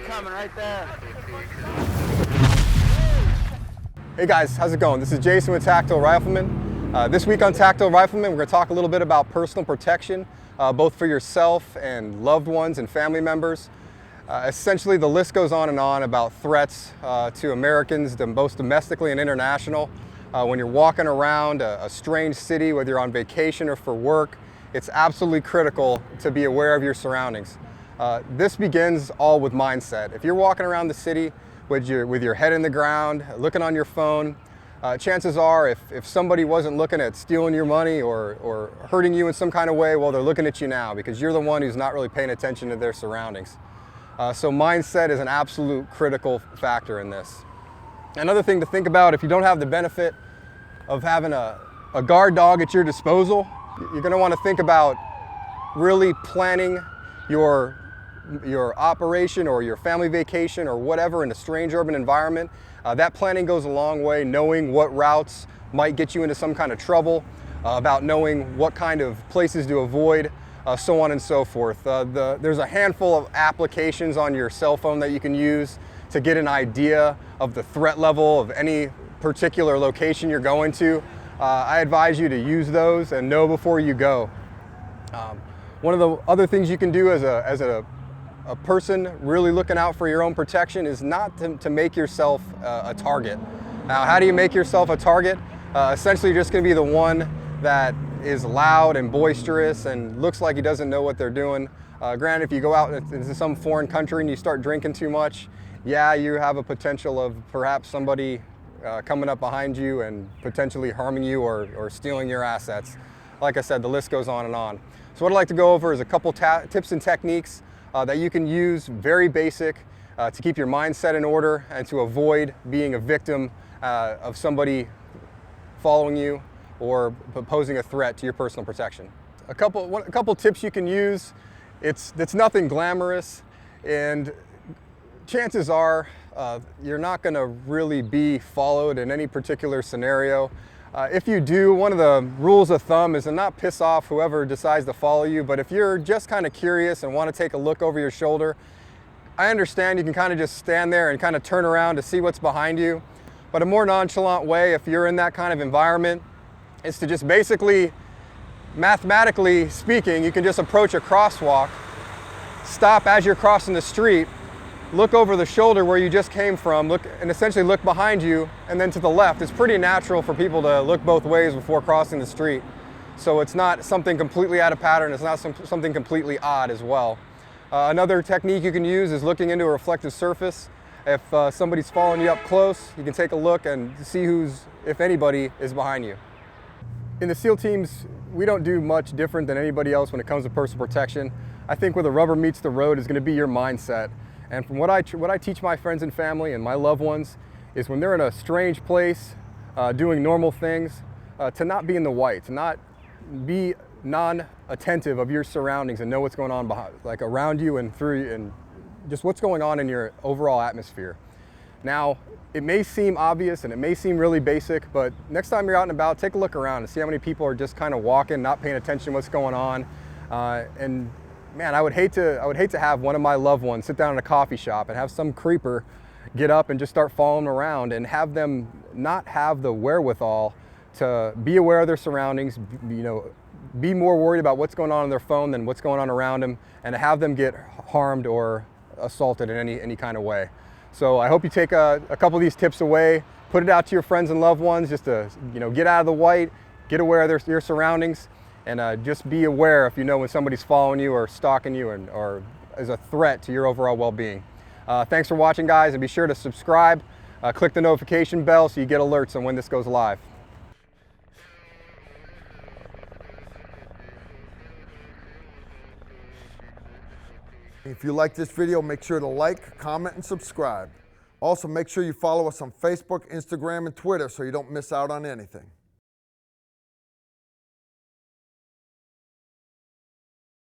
coming right there. Hey guys, how's it going? This is Jason with Tactile Rifleman. This week on Tactile Rifleman, we're going to talk a little bit about personal protection, both for yourself and loved ones and family members. Essentially, the list goes on and on about threats to Americans, both domestically and international. When you're walking around a strange city, whether you're on vacation or for work, it's absolutely critical to be aware of your surroundings. This begins all with mindset. If you're walking around the city with your head in the ground, looking on your phone, chances are if somebody wasn't looking at stealing your money or hurting you in some kind of way, well, they're looking at you now because you're the one who's not really paying attention to their surroundings. So mindset is an absolute critical factor in this. Another thing to think about, if you don't have the benefit of having a guard dog at your disposal, you're going to want to think about really planning your operation or your family vacation or whatever in a strange urban environment. That planning goes a long way, knowing what routes might get you into some kind of trouble, about knowing what kind of places to avoid, so on and so forth. There's a handful of applications on your cell phone that you can use to get an idea of the threat level of any particular location you're going to. I advise you to use those and know before you go. One of the other things you can do as a person really looking out for your own protection is not to make yourself a target. Now, how do you make yourself a target? Essentially, you're just going to be the one that is loud and boisterous and looks like he doesn't know what they're doing. Granted, if you go out into some foreign country and you start drinking too much, yeah, you have a potential of perhaps somebody coming up behind you and potentially harming you or stealing your assets. Like I said, the list goes on and on. So what I'd like to go over is a couple tips and techniques that you can use, very basic, to keep your mindset in order and to avoid being a victim of somebody following you or posing a threat to your personal protection. A couple tips you can use. It's nothing glamorous, and chances are you're not going to really be followed in any particular scenario. If you do, one of the rules of thumb is to not piss off whoever decides to follow you, but if you're just kind of curious and want to take a look over your shoulder, I understand you can kind of just stand there and kind of turn around to see what's behind you. But a more nonchalant way, if you're in that kind of environment, is to just basically, mathematically speaking, you can just approach a crosswalk, stop as you're crossing the street, look over the shoulder where you just came from, and essentially look behind you and then to the left. It's pretty natural for people to look both ways before crossing the street. So it's not something completely out of pattern, it's not something completely odd as well. Another technique you can use is looking into a reflective surface. If somebody's following you up close, you can take a look and see if anybody is behind you. In the SEAL teams, we don't do much different than anybody else when it comes to personal protection. I think where the rubber meets the road is going to be your mindset. And from what I teach my friends and family and my loved ones is when they're in a strange place, doing normal things, to not be in the white, to not be non-attentive of your surroundings and know what's going on like around you and through you and just what's going on in your overall atmosphere. Now, it may seem obvious and it may seem really basic, but next time you're out and about, take a look around and see how many people are just kind of walking, not paying attention to what's going on. And man, I would hate to have one of my loved ones sit down in a coffee shop and have some creeper get up and just start following them around and have them not have the wherewithal to be aware of their surroundings, be more worried about what's going on their phone than what's going on around them, and to have them get harmed or assaulted in any kind of way. So I hope you take a couple of these tips away, put it out to your friends and loved ones just to get out of the white, get aware of your surroundings, and just be aware if you know when somebody's following you or stalking you or is a threat to your overall well-being. Thanks for watching, guys, and be sure to subscribe, click the notification bell so you get alerts on when this goes live. If you like this video, make sure to like, comment, and subscribe. Also, make sure you follow us on Facebook, Instagram, and Twitter so you don't miss out on anything.